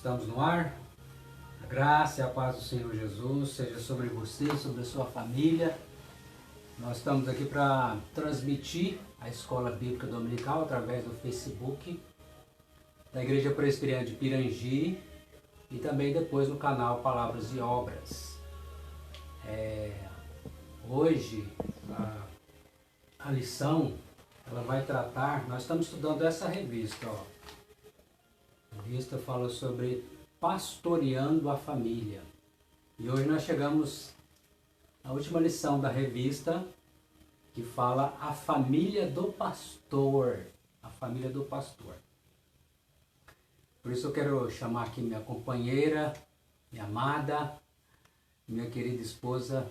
Estamos no ar. A graça e a paz do Senhor Jesus seja sobre você, sobre a sua família. Nós estamos aqui para transmitir a Escola Bíblica Dominical através do Facebook da Igreja Presbiteriana de Pirangi e também depois no canal Palavras e Obras. Hoje a lição ela vai tratar, nós estamos estudando essa revista, A revista fala sobre pastoreando a família. E hoje nós chegamos à última lição da revista, que fala a família do pastor. A família do pastor. Por isso eu quero chamar aqui minha companheira, minha amada, minha querida esposa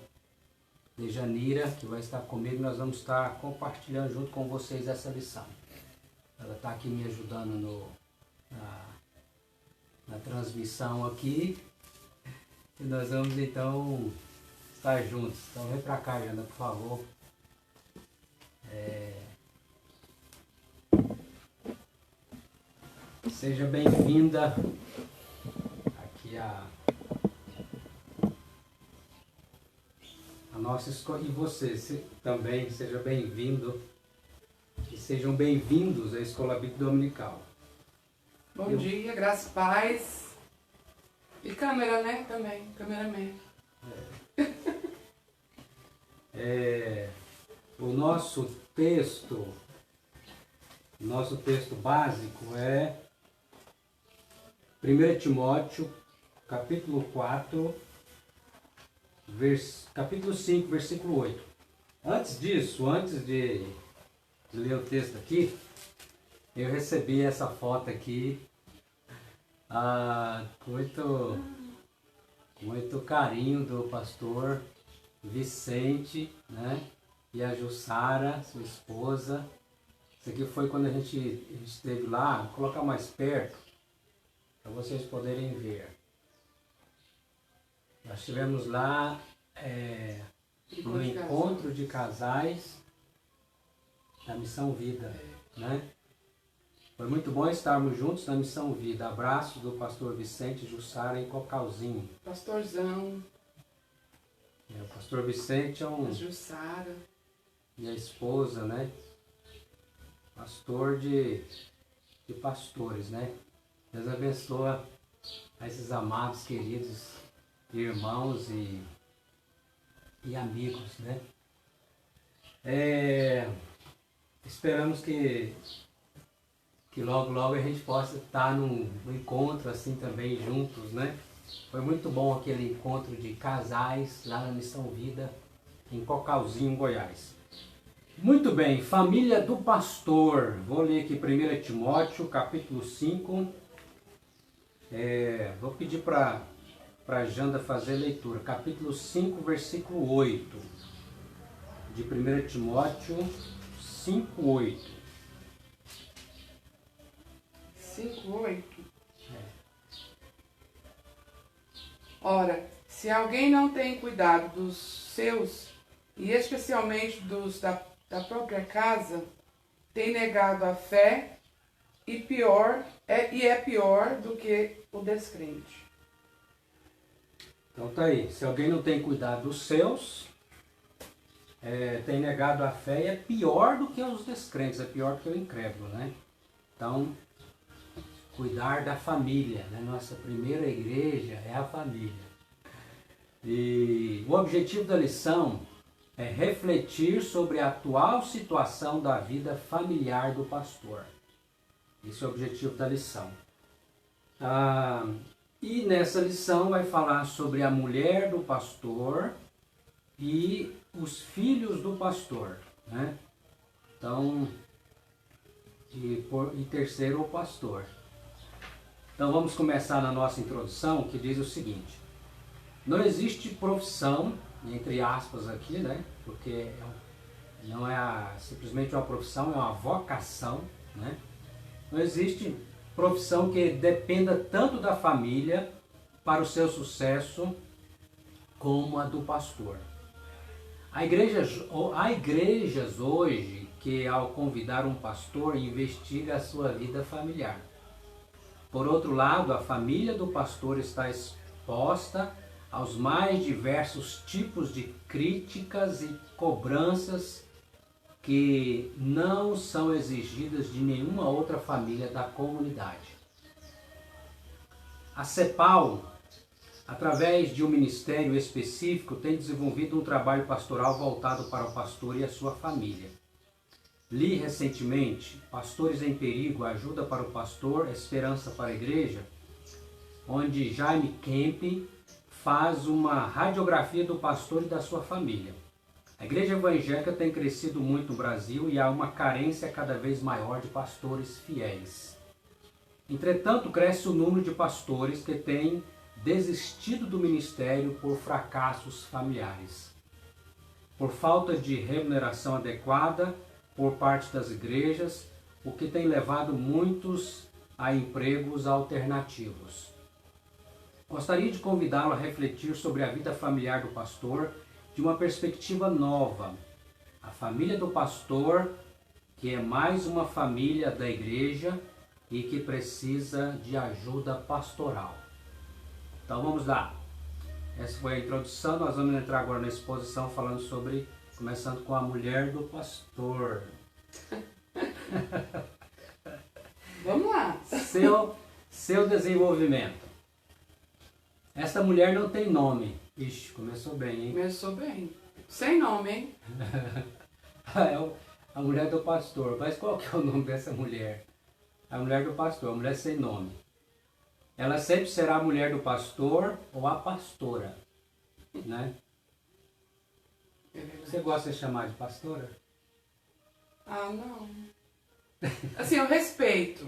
Dejanira, que vai estar comigo. Nós vamos estar compartilhando junto com vocês essa lição. Ela está aqui me ajudando na transmissão aqui. E nós vamos então estar juntos. Então vem para cá, Jana, por favor. Seja bem-vinda aqui a nossa escola. E você também seja bem-vindo. E sejam bem-vindos à Escola Bíblica Dominical. Bom dia, graças e paz. E câmera, né? Também, cameraman. O nosso texto básico é 1 Timóteo, capítulo 4, capítulo 5, versículo 8. Antes de ler o texto aqui, eu recebi essa foto aqui com muito carinho do pastor Vicente, né? E a Jussara, sua esposa. Isso aqui foi quando a gente esteve lá. Vou colocar mais perto para vocês poderem ver. Nós estivemos lá no encontro de casais da Missão Vida, né? Foi muito bom estarmos juntos na Missão Vida. Abraço do pastor Vicente Jussara em Cocalzinho. Pastorzão. O pastor Vicente é A Jussara. E a esposa, né? Pastor de pastores, né? Deus abençoa a esses amados, queridos irmãos e amigos, né? Esperamos que logo a gente possa estar num encontro assim também juntos, né? Foi muito bom aquele encontro de casais lá na Missão Vida, em Cocalzinho, Goiás. Muito bem, família do pastor. Vou ler aqui 1 Timóteo, capítulo 5. Vou pedir para a Janda fazer a leitura. Capítulo 5, versículo 8. De 1 Timóteo 5, 8. 5:8. Ora, se alguém não tem cuidado dos seus, e especialmente dos da própria casa, tem negado a fé e é pior do que o descrente. Então tá aí, se alguém não tem cuidado dos seus, tem negado a fé e é pior do que os descrentes, é pior do que o incrédulo, né? Então, cuidar da família, né? Nossa primeira igreja é a família. E o objetivo da lição é refletir sobre a atual situação da vida familiar do pastor. Esse é o objetivo da lição. E nessa lição vai falar sobre a mulher do pastor e os filhos do pastor, né? Então, e terceiro, o pastor. Então vamos começar na nossa introdução, que diz o seguinte: não existe profissão, entre aspas aqui, né? Porque não é simplesmente uma profissão, é uma vocação, né? Não existe profissão que dependa tanto da família para o seu sucesso como a do pastor. Há igrejas hoje que, ao convidar um pastor, investiga a sua vida familiar. Por outro lado, a família do pastor está exposta aos mais diversos tipos de críticas e cobranças que não são exigidas de nenhuma outra família da comunidade. A CEPAL, através de um ministério específico, tem desenvolvido um trabalho pastoral voltado para o pastor e a sua família. Li recentemente Pastores em Perigo, Ajuda para o Pastor, Esperança para a Igreja, onde Jaime Kemp faz uma radiografia do pastor e da sua família. A igreja evangélica tem crescido muito no Brasil e há uma carência cada vez maior de pastores fiéis. Entretanto, cresce o número de pastores que têm desistido do ministério por fracassos familiares, por falta de remuneração adequada por parte das igrejas, o que tem levado muitos a empregos alternativos. Gostaria de convidá-lo a refletir sobre a vida familiar do pastor de uma perspectiva nova. A família do pastor, que é mais uma família da igreja e que precisa de ajuda pastoral. Então vamos lá. Essa foi a introdução, nós vamos entrar agora na exposição falando sobre, começando com a mulher do pastor. Vamos lá. Seu desenvolvimento. Essa mulher não tem nome. Ixi, começou bem, hein? Começou bem. Sem nome, hein? É a mulher do pastor. Mas qual que é o nome dessa mulher? A mulher do pastor, a mulher sem nome. Ela sempre será a mulher do pastor ou a pastora, né? Você gosta de chamar de pastora? Ah, não. Assim, eu respeito.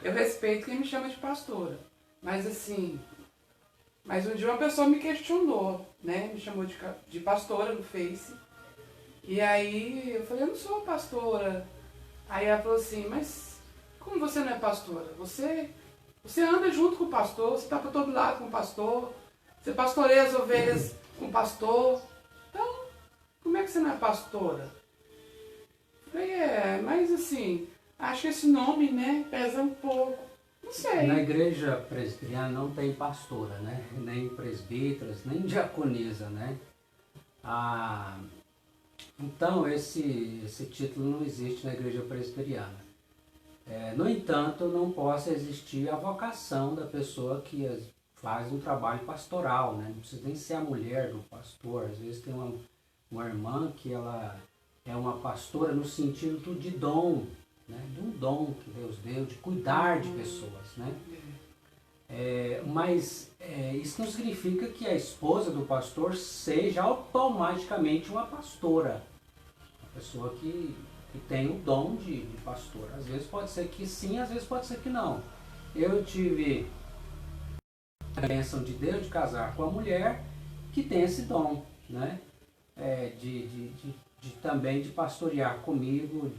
Eu respeito quem me chama de pastora. Mas assim... Mas um dia uma pessoa me questionou, né? Me chamou de pastora no Face. E aí eu falei, eu não sou pastora. Aí ela falou assim, mas como você não é pastora? Você anda junto com o pastor, você está para todo lado com o pastor, você pastoreia as ovelhas com o pastor. Então, como é que você não é pastora? Eu falei, mas assim, acho que esse nome, né, pesa um pouco. Não sei. Na igreja presbiteriana não tem pastora, né? Nem presbíteras, nem diaconisa, né? Então esse título não existe na igreja presbiteriana. No entanto, não possa existir a vocação da pessoa que faz um trabalho pastoral, né? Não precisa nem ser a mulher do pastor. Às vezes tem uma irmã que ela é uma pastora no sentido de dom, né? De um dom que Deus deu, de cuidar de pessoas, né? Mas isso não significa que a esposa do pastor seja automaticamente uma pastora. Uma pessoa que tem o dom de pastor. Às vezes pode ser que sim, às vezes pode ser que não. Eu tive a bênção de Deus de casar com a mulher que tem esse dom, né? Também de pastorear comigo,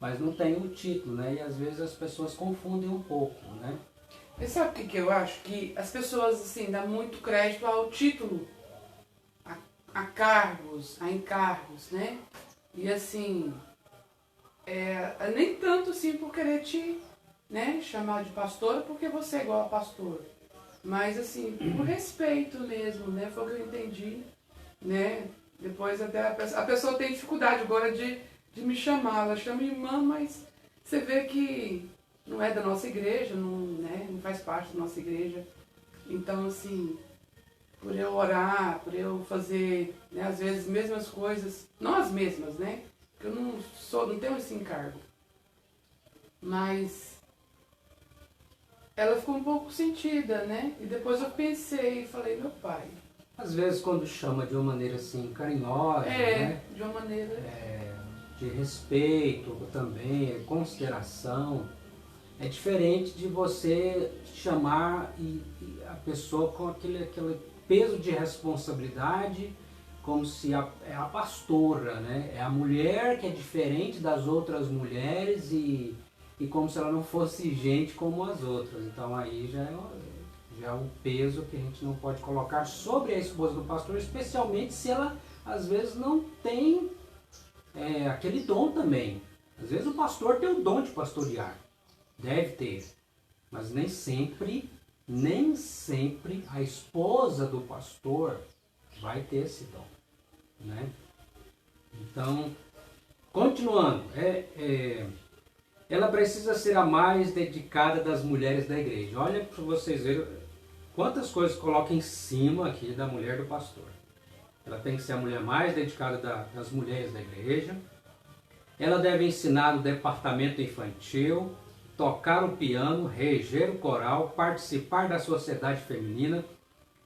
mas não tem o título, né? E às vezes as pessoas confundem um pouco, né? E sabe o que eu acho? Que as pessoas, assim, dão muito crédito ao título, a cargos, a encargos, né? E assim, nem tanto assim por querer te, né, chamar de pastora, porque você é igual a pastor. Mas assim, por respeito mesmo, né? Foi o que eu entendi, né? Depois até a pessoa tem dificuldade agora de me chamar. Ela chama irmã, mas você vê que não é da nossa igreja, não faz parte da nossa igreja. Então, assim, por eu orar, por eu fazer, né, às vezes, as mesmas coisas, não as mesmas, né? Porque eu não tenho esse encargo. Mas ela ficou um pouco sentida, né? E depois eu pensei e falei, meu pai. Às vezes quando chama de uma maneira assim carinhosa, né? De uma maneira... de respeito também, consideração, é diferente de você chamar a pessoa com aquele peso de responsabilidade, como se é a pastora, né? É a mulher que é diferente das outras mulheres e como se ela não fosse gente como as outras. Então aí já é um peso que a gente não pode colocar sobre a esposa do pastor, especialmente se ela às vezes não tem aquele dom também. Às vezes o pastor tem o dom de pastorear, deve ter, Mas nem sempre a esposa do pastor vai ter esse dom, né? Então, continuando, ela precisa ser a mais dedicada das mulheres da igreja. Olha para vocês verem quantas coisas coloca em cima aqui da mulher do pastor. Ela tem que ser a mulher mais dedicada das mulheres da igreja. Ela deve ensinar o departamento infantil, tocar o piano, reger o coral, participar da sociedade feminina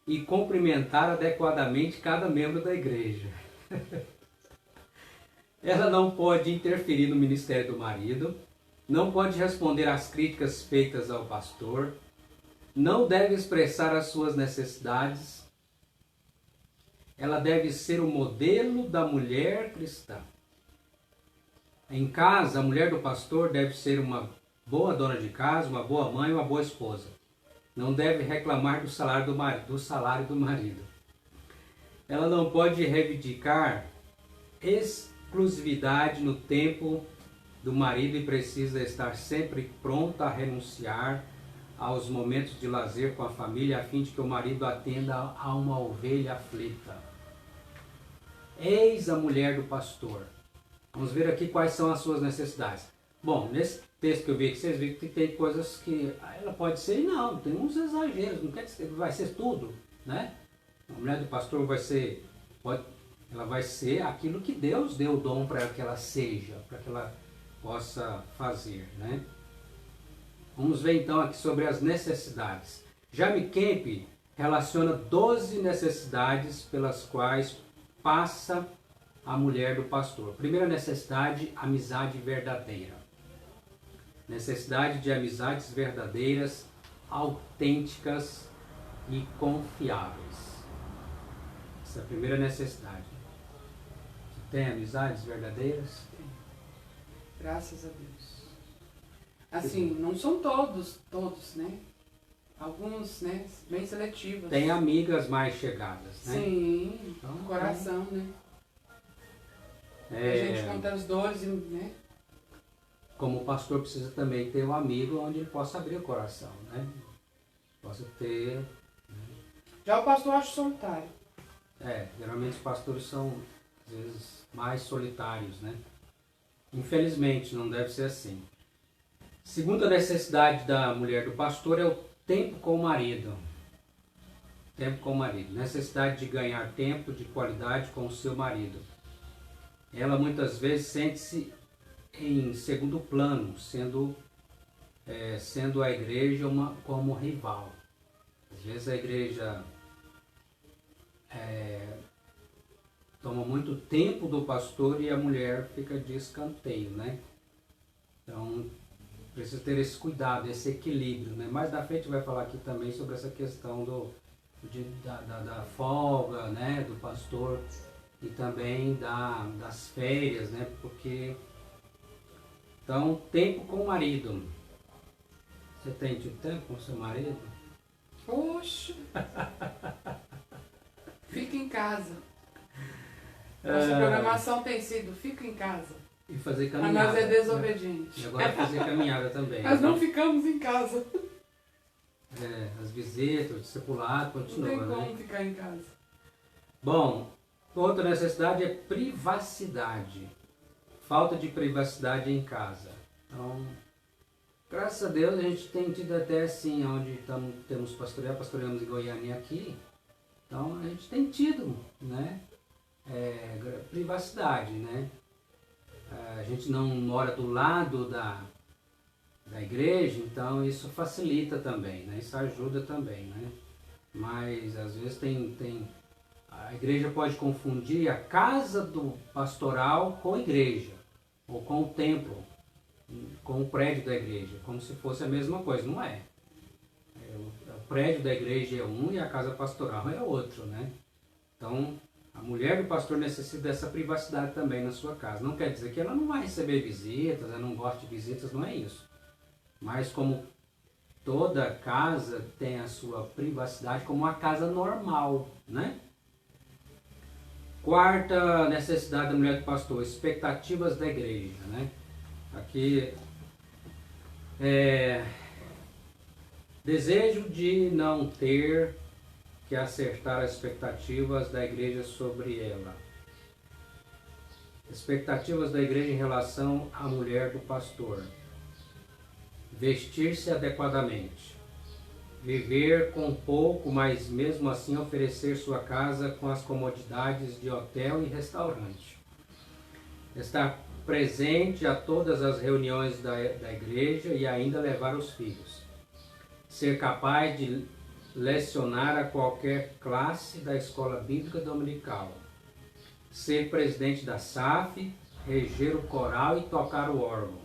e cumprimentar adequadamente cada membro da igreja. Ela não pode interferir no ministério do marido, não pode responder às críticas feitas ao pastor, não deve expressar as suas necessidades. Ela deve ser o modelo da mulher cristã. Em casa, a mulher do pastor deve ser uma boa dona de casa, uma boa mãe, uma boa esposa. Não deve reclamar do salário do marido. Ela não pode reivindicar exclusividade no tempo do marido e precisa estar sempre pronta a renunciar aos momentos de lazer com a família a fim de que o marido atenda a uma ovelha aflita. Eis a mulher do pastor. Vamos ver aqui quais são as suas necessidades. Bom, nesse texto que eu vi aqui, vocês viram que tem coisas que ela pode ser e não, tem uns exageros, não quer dizer que vai ser tudo, né? A mulher do pastor ela vai ser aquilo que Deus deu o dom para que ela seja, para que ela possa fazer, né? Vamos ver então aqui sobre as necessidades. Jamie Camp relaciona 12 necessidades pelas quais passa a mulher do pastor. Primeira necessidade, amizade verdadeira. Necessidade de amizades verdadeiras, autênticas e confiáveis. Essa é a primeira necessidade. Você tem amizades verdadeiras? Graças a Deus. Assim, não são todos, né? Alguns, né? Bem seletivos. Tem amigas mais chegadas, né? Sim, então, no coração, né? A gente conta as dores, né? Como o pastor precisa também ter um amigo onde ele possa abrir o coração, né? Possa ter... Né? Já o pastor eu acho solitário. Geralmente os pastores são, às vezes, mais solitários, né? Infelizmente, não deve ser assim. Segunda necessidade da mulher do pastor é o tempo com o marido. Tempo com o marido. Necessidade de ganhar tempo de qualidade com o seu marido. Ela muitas vezes sente-se em segundo plano, sendo a igreja como rival. Às vezes a igreja toma muito tempo do pastor e a mulher fica de escanteio, né? Então, precisa ter esse cuidado, esse equilíbrio, né? Mais da frente vai falar aqui também sobre essa questão da folga, né? Do pastor e também das férias, né? Porque, então, tempo com o marido. Você tem tido tempo com o seu marido? Oxe! Fica em casa. Nossa programação tem sido, fica em casa. E fazer caminhada. Mas nós é desobediente. E agora fazer caminhada também. Nós não ficamos em casa. As visitas, o discipulado, continua, né? Não tem como ficar em casa. Bom, outra necessidade é privacidade. Falta de privacidade em casa. Então, graças a Deus a gente tem tido até assim, onde pastoreamos em Goiânia aqui. Então a gente tem tido, né? Privacidade, né? A gente não mora do lado da igreja, então isso facilita também, né? Isso ajuda também, né? Mas às vezes a igreja pode confundir a casa do pastoral com a igreja, ou com o templo, com o prédio da igreja, como se fosse a mesma coisa, não é? O prédio da igreja é um e a casa pastoral é outro, né? Então, a mulher do pastor necessita dessa privacidade também na sua casa. Não quer dizer que ela não vai receber visitas, ela não gosta de visitas, não é isso. Mas como toda casa tem a sua privacidade como uma casa normal, né? Quarta necessidade da mulher do pastor, expectativas da igreja, né? Aqui Desejo de não ter que acertar as expectativas da igreja sobre ela. Expectativas da igreja em relação à mulher do pastor. Vestir-se adequadamente. Viver com pouco, mas mesmo assim oferecer sua casa com as comodidades de hotel e restaurante. Estar presente a todas as reuniões da igreja e ainda levar os filhos. Ser capaz de lecionar a qualquer classe da escola bíblica dominical. Ser presidente da SAF, reger o coral e tocar o órgão.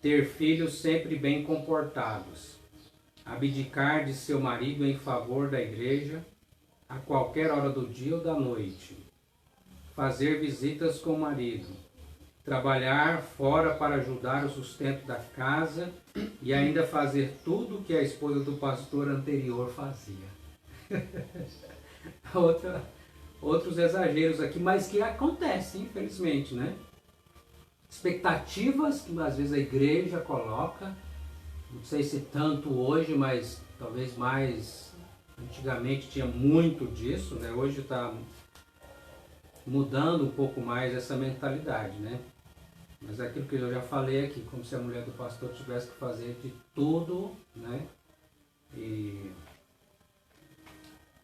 Ter filhos sempre bem comportados. Abdicar de seu marido em favor da igreja a qualquer hora do dia ou da noite. Fazer visitas com o marido. Trabalhar fora para ajudar o sustento da casa e ainda fazer tudo o que a esposa do pastor anterior fazia. Outros exageros aqui, mas que acontecem, infelizmente, né? Expectativas que às vezes a igreja coloca, não sei se tanto hoje, mas talvez mais antigamente tinha muito disso, né? Hoje está mudando um pouco mais essa mentalidade, né? Mas é aquilo que eu já falei aqui, como se a mulher do pastor tivesse que fazer de tudo, né? E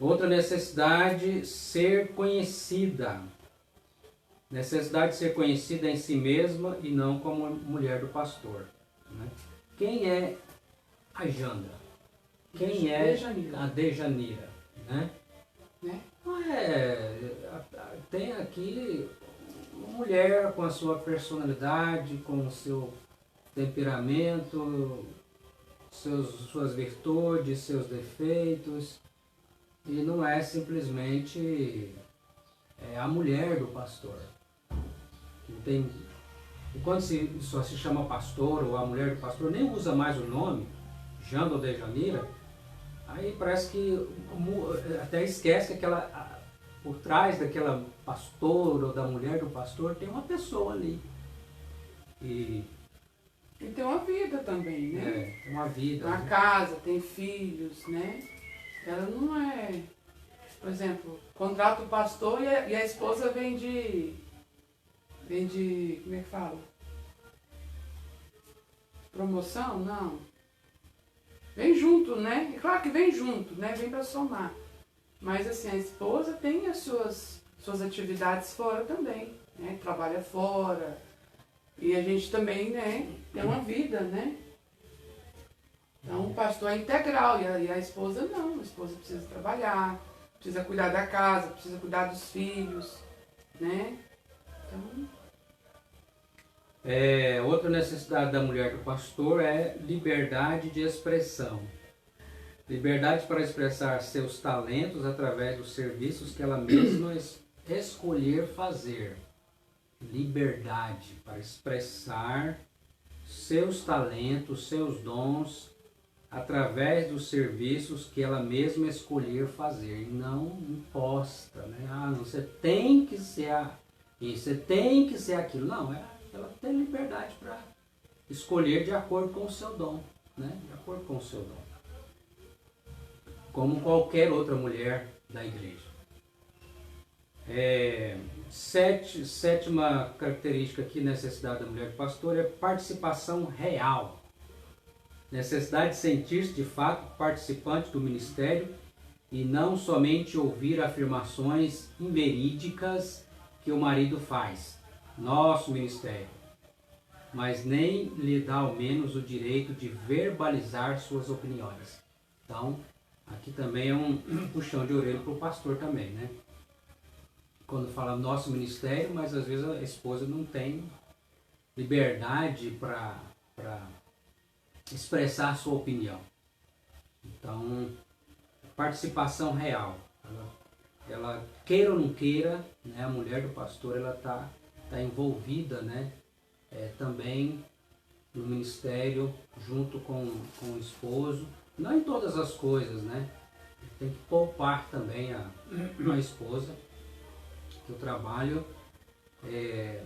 outra necessidade, ser conhecida. Necessidade de ser conhecida em si mesma e não como mulher do pastor, né? Quem é a Jandra? Quem é a Dejanira, né? Tem aqui uma mulher com a sua personalidade, com o seu temperamento, suas virtudes, seus defeitos, e não é simplesmente a mulher do pastor. Não tem, e quando só se chama pastor ou a mulher do pastor, nem usa mais o nome, Jandra ou Dejanira, aí parece que até esquece que por trás daquela pastora ou da mulher do pastor tem uma pessoa ali. E tem uma vida também, né? Tem uma vida. Tem uma casa, tem filhos, né? Ela não é... Por exemplo, contrata o pastor e a esposa vem de... Como é que fala? Promoção? Não. Vem junto, né? É claro que vem junto, né? Vem para somar. Mas assim, a esposa tem as suas atividades fora também, né? Trabalha fora. E a gente também, né? Tem uma vida, né? Então o pastor é integral e a esposa não. A esposa precisa trabalhar, precisa cuidar da casa, precisa cuidar dos filhos, né? Então... outra necessidade da mulher do pastor é liberdade de expressão. Liberdade para expressar seus talentos através dos serviços que ela mesma escolher fazer. Liberdade para expressar seus talentos, seus dons, através dos serviços que ela mesma escolher fazer. E não imposta, né? Você tem que ser isso, você tem que ser aquilo. Não, ela tem liberdade para escolher de acordo com o seu dom, né? De acordo com o seu dom. Como qualquer outra mulher da igreja. Sétima característica aqui, necessidade da mulher do pastor, é participação real. Necessidade de sentir-se de fato participante do ministério e não somente ouvir afirmações inverídicas que o marido faz. Nosso ministério. Mas nem lhe dá ao menos o direito de verbalizar suas opiniões. Então, aqui também é um puxão de orelha para o pastor também, né? Quando fala nosso ministério, mas às vezes a esposa não tem liberdade para expressar a sua opinião. Então, participação real. Ela queira ou não queira, né, a mulher do pastor ela tá envolvida, né, também no ministério junto com o esposo. Não em todas as coisas, né? Tem que poupar também a esposa, que o trabalho é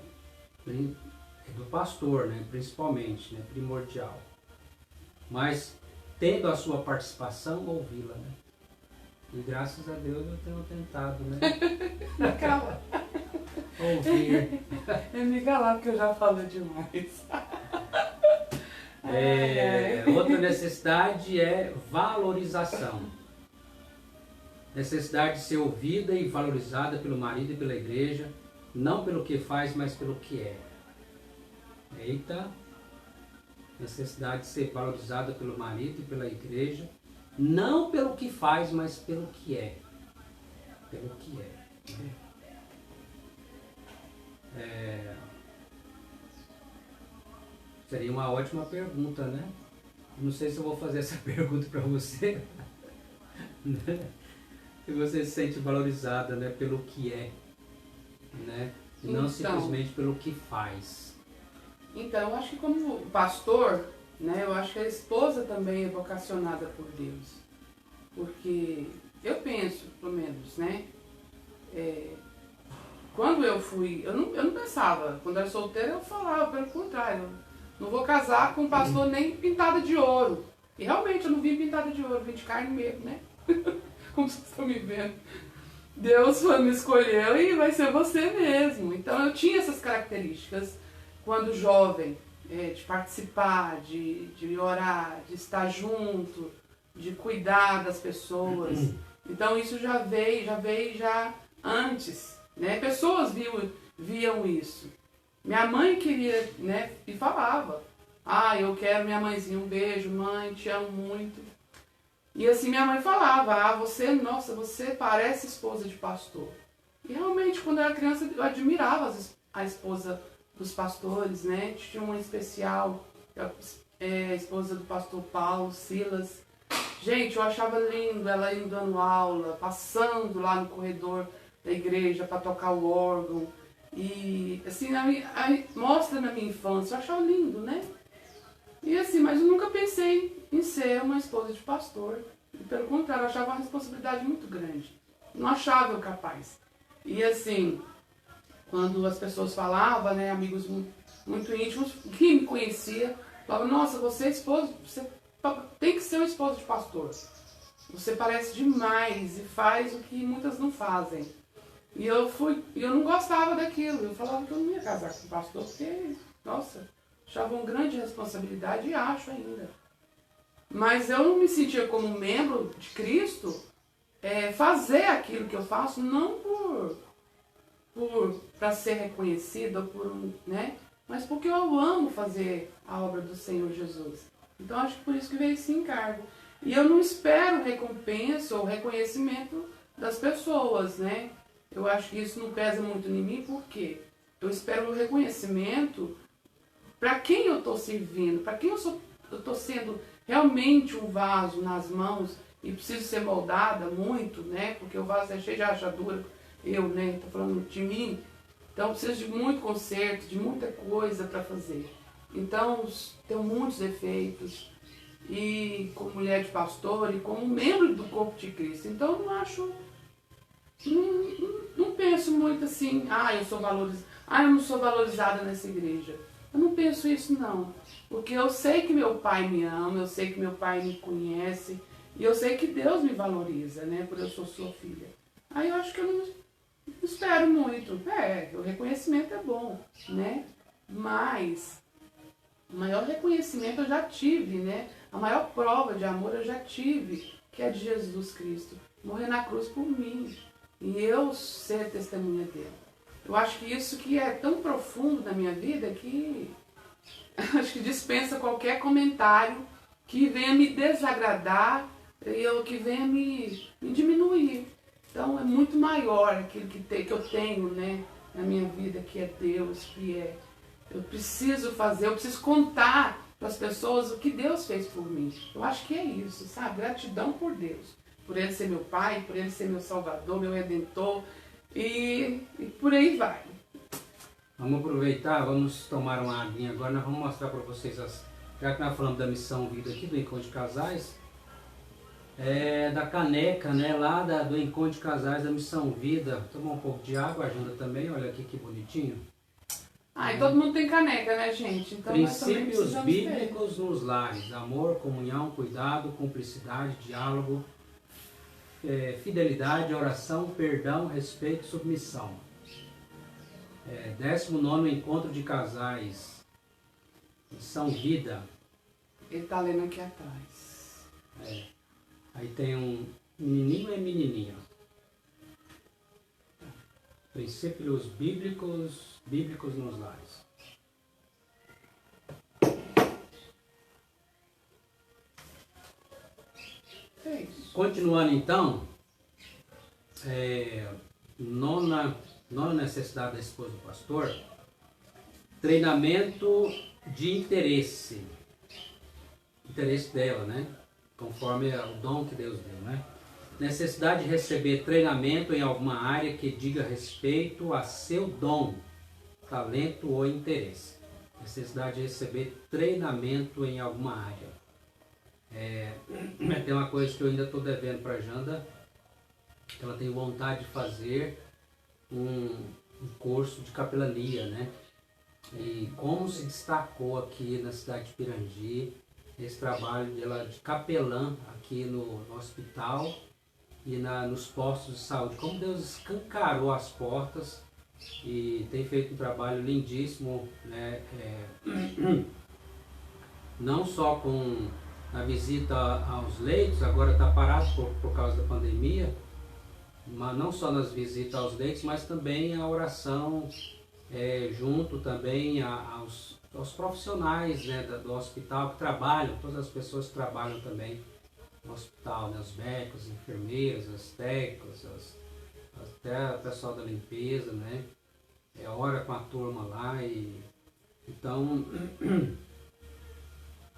do pastor, né? Principalmente, né? Primordial. Mas tendo a sua participação, ouvi-la, né? E graças a Deus eu tenho tentado, né? Me cala. Ouvir. Me calar porque eu já falo demais. Outra necessidade é valorização. Necessidade de ser ouvida e valorizada pelo marido e pela igreja, não pelo que faz, mas pelo que é. Eita! Necessidade de ser valorizada pelo marido e pela igreja, não pelo que faz, mas pelo que é. Pelo que é. Seria uma ótima pergunta, né? Não sei se eu vou fazer essa pergunta para você. Se você se sente valorizada, né, pelo que é, né? E não simplesmente pelo que faz. Então, eu acho que como pastor, né, eu acho que a esposa também é vocacionada por Deus. Porque eu penso, pelo menos, né? Quando eu fui, eu não pensava, quando eu era solteira eu falava, pelo contrário, não vou casar com um pastor nem pintada de ouro. E realmente eu não vim pintada de ouro, eu vim de carne mesmo, né? Como vocês estão me vendo. Deus me escolheu e vai ser você mesmo. Então eu tinha essas características quando jovem, de participar, de orar, de estar junto, de cuidar das pessoas. Então isso já veio antes, né? Pessoas viam isso. Minha mãe queria, né? E falava, eu quero minha mãezinha, um beijo, mãe, te amo muito. E assim minha mãe falava, você parece esposa de pastor. E realmente, quando eu era criança, eu admirava a esposa dos pastores, né? Tinha uma especial, a esposa do pastor Paulo, Silas. Gente, eu achava lindo ela indo dando aula, passando lá no corredor da igreja para tocar o órgão. E assim, mostra na minha infância, eu achava lindo, né? E assim, mas eu nunca pensei em ser uma esposa de pastor. Pelo contrário, eu achava uma responsabilidade muito grande. Não achava eu capaz. E assim, quando as pessoas falavam, né, amigos muito íntimos, que me conhecia, falavam, nossa, você é esposa, você tem que ser uma esposa de pastor. Você parece demais e faz o que muitas não fazem. E eu não gostava daquilo. Eu falava que eu não ia casar com o pastor, porque, nossa, achava uma grande responsabilidade e acho ainda. Mas eu não me sentia como membro de Cristo fazer aquilo que eu faço, não para ser reconhecida, né? Mas porque eu amo fazer a obra do Senhor Jesus. Então acho que por isso que veio esse encargo. E eu não espero recompensa ou reconhecimento das pessoas, né? Eu acho que isso não pesa muito em mim, porque eu espero o reconhecimento para quem eu estou servindo, para quem eu estou sendo realmente um vaso nas mãos e preciso ser moldada muito, né? Porque o vaso é cheio de rachadura, né? Estou falando de mim. Então eu preciso de muito conserto, de muita coisa para fazer. Então tenho muitos defeitos. E como mulher de pastor e como membro do corpo de Cristo. Então eu não acho... Não penso muito assim, eu sou valorizada, eu não sou valorizada nessa igreja. Eu não penso isso não, porque eu sei que meu pai me ama, eu sei que meu pai me conhece, e eu sei que Deus me valoriza, né, por eu sou sua filha. Aí eu acho que eu não espero muito. O reconhecimento é bom, né, mas o maior reconhecimento eu já tive, né, a maior prova de amor eu já tive, que é de Jesus Cristo, morrer na cruz por mim. E eu ser testemunha dele. Eu acho que isso que é tão profundo na minha vida que acho que dispensa qualquer comentário que venha me desagradar ou que venha me diminuir. Então é muito maior aquilo que eu tenho, né, na minha vida, que é Deus, eu preciso fazer, eu preciso contar para as pessoas o que Deus fez por mim. Eu acho que é isso, sabe? Gratidão por Deus. Por ele ser meu pai, por ele ser meu salvador, meu redentor, e por aí vai. Vamos aproveitar, vamos tomar uma aguinha agora, nós vamos mostrar para vocês, já que nós falamos da missão vida aqui, do Encontro de Casais, da caneca, né, lá do Encontro de Casais, da missão vida. Tomar um pouco de água, ajuda também, olha aqui que bonitinho. Ah, e todo mundo tem caneca, né, gente? Então nós também Princípios precisamos bíblicos nos lares: amor, comunhão, cuidado, cumplicidade, diálogo, fidelidade, oração, perdão, respeito, submissão. 19º encontro de casais. São vida. Ele tá lendo aqui atrás. Aí tem um menininho e menininha. Princípios bíblicos nos lares. É isso. Continuando então, nona necessidade da esposa do pastor, treinamento de interesse dela, né? Conforme o dom que Deus deu, né? Necessidade de receber treinamento em alguma área que diga respeito a seu dom, talento ou interesse. Necessidade de receber treinamento em alguma área. Tem uma coisa que eu ainda estou devendo para a Janda. Ela tem vontade de fazer um curso de capelania, né? E como se destacou aqui na cidade de Pirangi esse trabalho dela de capelã aqui no hospital e nos postos de saúde. Como Deus escancarou as portas e tem feito um trabalho lindíssimo, né? Não só com a visita aos leitos, agora está parado por causa da pandemia, mas não só nas visitas aos leitos, mas também a oração junto também aos profissionais, né, do hospital que trabalham, todas as pessoas que trabalham também no hospital, né, os médicos, as enfermeiras, as técnicas, até o pessoal da limpeza, né, ora com a turma lá e então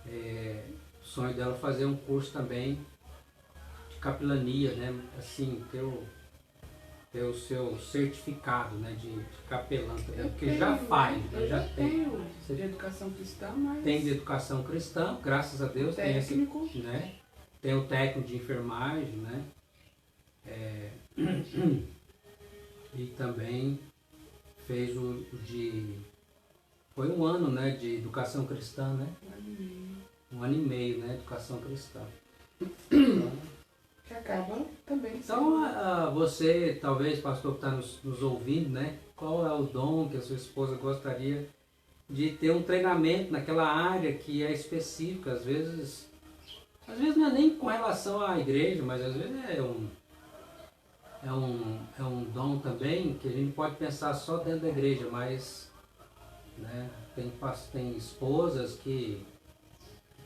o sonho dela é fazer um curso também de capelania, né, assim, ter o seu certificado, né, de capelã também, porque já faz, né, já tem. Você de educação cristã, mas... Tem de educação cristã, graças a Deus. Técnico. Tem, né, tem o técnico de enfermagem, né, e também fez o de... Foi um ano, né, de educação cristã, né? 1 ano e meio, né, educação cristã. Então, que acaba também. Então, você, talvez, pastor, que está nos ouvindo, né? Qual é o dom que a sua esposa gostaria de ter um treinamento naquela área que é específica? Às vezes não é nem com relação à igreja, mas às vezes é um dom também que a gente pode pensar só dentro da igreja, mas, né, tem esposas que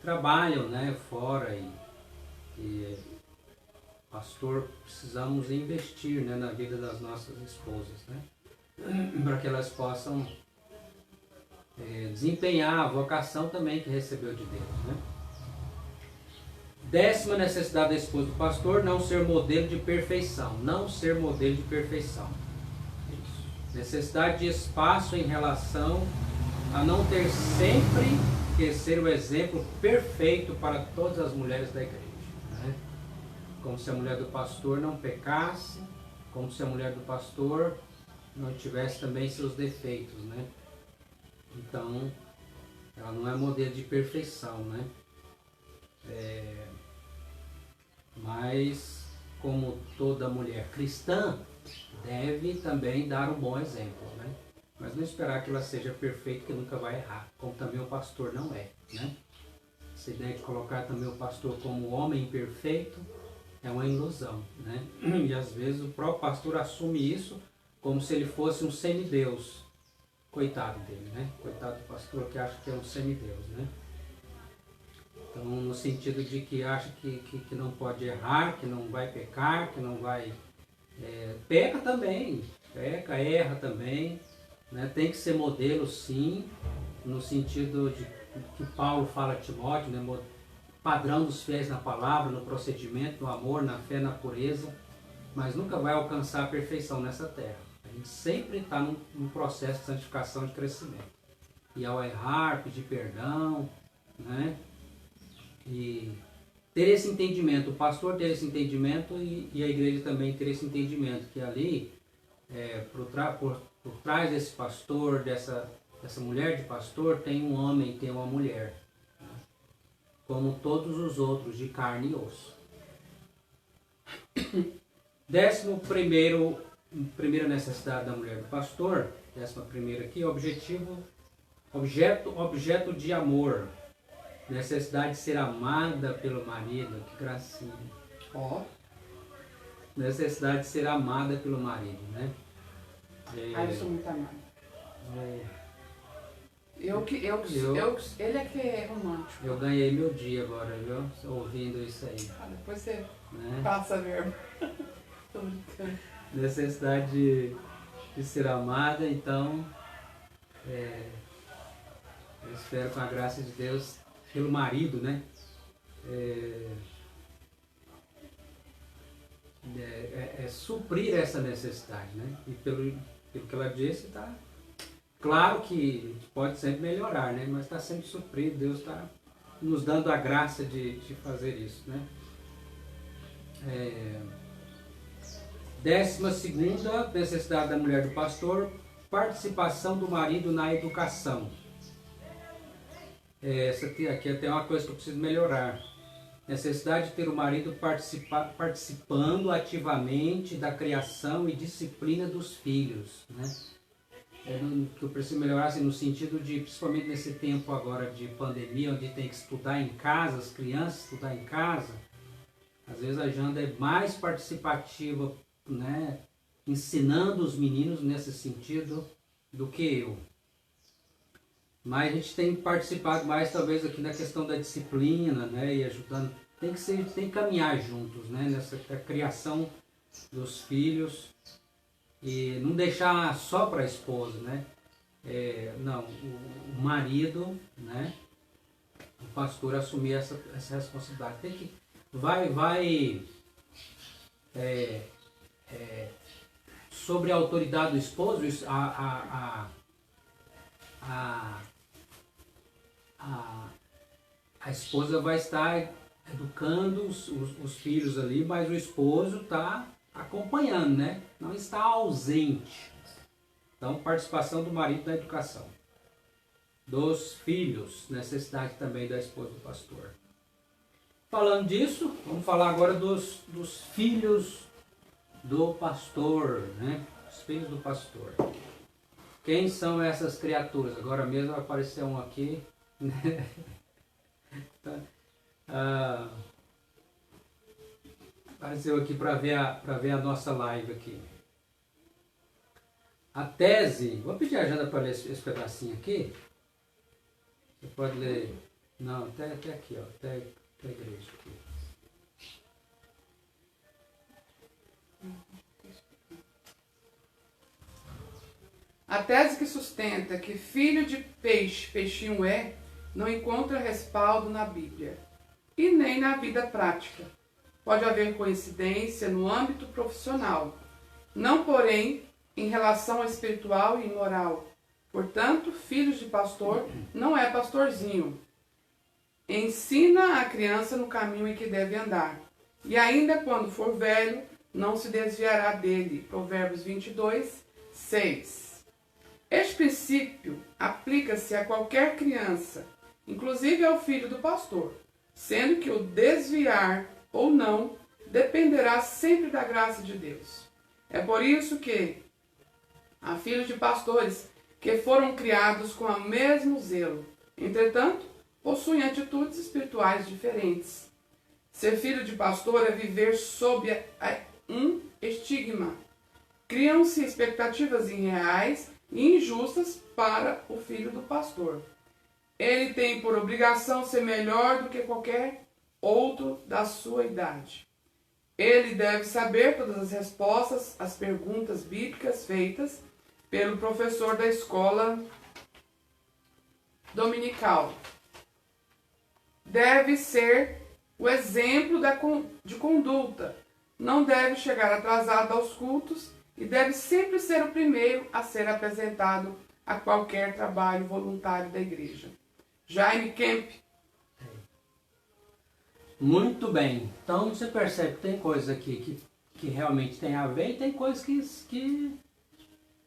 trabalham, né, fora e pastor, precisamos investir, né, na vida das nossas esposas, né, para que elas possam desempenhar a vocação também que recebeu de Deus, né. 10ª necessidade da esposa do pastor: não ser modelo de perfeição. Não ser modelo de perfeição. Isso. Necessidade de espaço em relação a não ter sempre que ser o exemplo perfeito para todas as mulheres da igreja, né? Como se a mulher do pastor não pecasse, como se a mulher do pastor não tivesse também seus defeitos, né? Então, ela não é modelo de perfeição, né? Mas, como toda mulher cristã, deve também dar um bom exemplo, né? Mas não esperar que ela seja perfeita, que nunca vai errar, como também o pastor não é, né? Essa ideia de colocar também o pastor como homem perfeito é uma ilusão, né? E às vezes o próprio pastor assume isso como se ele fosse um semideus. Coitado dele, né? Coitado do pastor que acha que é um semideus, né? Então, no sentido de que acha que não pode errar, que não vai pecar, que não vai... peca também, erra também, né? Tem que ser modelo, sim, no sentido de que Paulo fala a Timóteo, né? Padrão dos fiéis na palavra, no procedimento, no amor, na fé, na pureza, mas nunca vai alcançar a perfeição nessa terra. A gente sempre está num processo de santificação e de crescimento. E ao errar, pedir perdão, né? E ter esse entendimento, o pastor ter esse entendimento e a igreja também ter esse entendimento, que ali, por trás desse pastor, dessa essa mulher de pastor tem um homem e tem uma mulher, né? Como todos os outros, de carne e osso. 11ª necessidade da mulher do pastor, 11ª aqui, objeto de amor. Necessidade de ser amada pelo marido, que gracinha. Ó. Necessidade de ser amada pelo marido, né? Eu sou muito amada. É, Ele é que é romântico. eu ganhei meu dia agora, viu? Ouvindo isso aí. Depois você Né? passa mesmo. Tô brincando. Necessidade de ser amada, então eu espero, com a graça de Deus, pelo marido, né? Suprir essa necessidade, né? E pelo que ela disse, tá claro que pode sempre melhorar, né? Mas está sempre suprido, Deus está nos dando a graça de fazer isso, né? 12ª necessidade da mulher do pastor, participação do marido na educação. Essa aqui tem uma coisa que eu preciso melhorar. Necessidade de ter o marido participando ativamente da criação e disciplina dos filhos, né? Que eu preciso melhorar assim, no sentido de, principalmente nesse tempo agora de pandemia, onde tem que estudar em casa, as crianças estudar em casa, às vezes a Janda é mais participativa, né, ensinando os meninos nesse sentido do que eu. Mas a gente tem participado mais talvez aqui na questão da disciplina, né, e ajudando, tem que caminhar juntos, né, nessa criação dos filhos e não deixar só para a esposa, né, não, o marido, né, o pastor assumir essa responsabilidade, tem que sobre a autoridade do esposo, a esposa vai estar educando os filhos ali, mas o esposo está acompanhando, né? Não está ausente. Então, participação do marido na educação. Dos filhos, necessidade também da esposa do pastor. Falando disso, vamos falar agora dos filhos do pastor, né? Os filhos do pastor. Quem são essas criaturas? Agora mesmo apareceu um aqui, né? Apareceu aqui para ver a nossa live aqui. A tese, vou pedir a Jana para ler esse pedacinho aqui. Você pode ler, não, até aqui, ó, até a igreja aqui. A tese que sustenta que filho de peixe, peixinho não encontra respaldo na Bíblia e nem na vida prática. Pode haver coincidência no âmbito profissional, não porém em relação ao espiritual e moral. Portanto, filhos de pastor não é pastorzinho. Ensina a criança no caminho em que deve andar, e ainda quando for velho, não se desviará dele. Provérbios 22, 6. Este princípio aplica-se a qualquer criança, inclusive ao filho do pastor, sendo que o desviar ou não dependerá sempre da graça de Deus. É por isso que há filhos de pastores que foram criados com o mesmo zelo, entretanto, possuem atitudes espirituais diferentes. Ser filho de pastor é viver sob um estigma. Criam-se expectativas irreais e injustas para o filho do pastor. Ele tem por obrigação ser melhor do que qualquer outro da sua idade. Ele deve saber todas as respostas às perguntas bíblicas feitas pelo professor da escola dominical. Deve ser o exemplo de conduta. Não deve chegar atrasado aos cultos e deve sempre ser o primeiro a ser apresentado a qualquer trabalho voluntário da igreja. Jaime Kemp. Muito bem. Então você percebe que tem coisas aqui que realmente tem a ver e tem coisas que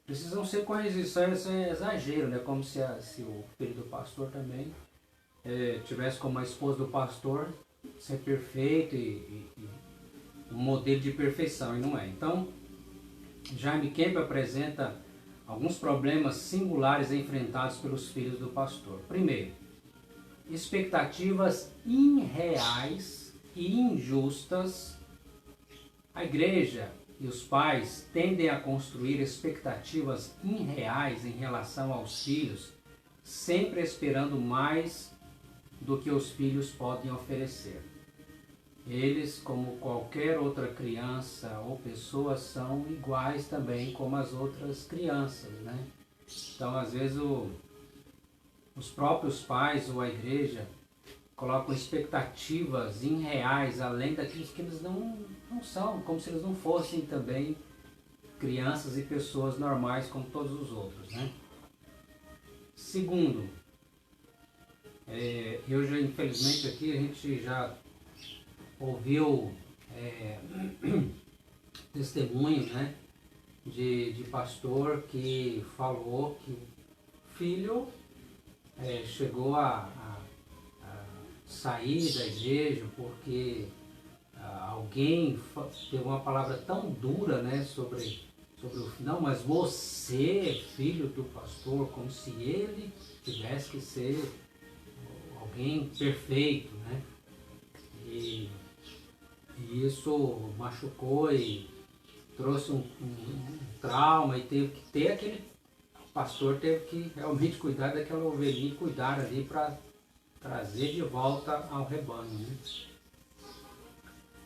precisam ser corrigidos. Isso é exagero, né? Como se o filho do pastor também tivesse como a esposa do pastor ser perfeito e um modelo de perfeição, e não é. Então, Jaime Kemp apresenta alguns problemas singulares enfrentados pelos filhos do pastor. Primeiro, expectativas irreais e injustas. A igreja e os pais tendem a construir expectativas irreais em relação aos filhos, sempre esperando mais do que os filhos podem oferecer. Eles, como qualquer outra criança ou pessoa, são iguais também como as outras crianças, né? Então, às vezes, os próprios pais ou a igreja colocam expectativas irreais, além daquilo que eles não são, como se eles não fossem também crianças e pessoas normais como todos os outros, né? Segundo, eu já, infelizmente, aqui a gente já ouviu testemunhos, né, de pastor que falou que o filho chegou a sair da igreja porque alguém teve uma palavra tão dura, né, sobre o não, mas você é filho do pastor, como se ele tivesse que ser alguém perfeito, né? E isso machucou e trouxe um trauma, e teve que ter o pastor teve que realmente cuidar daquela ovelhinha, cuidar ali para trazer de volta ao rebanho, né?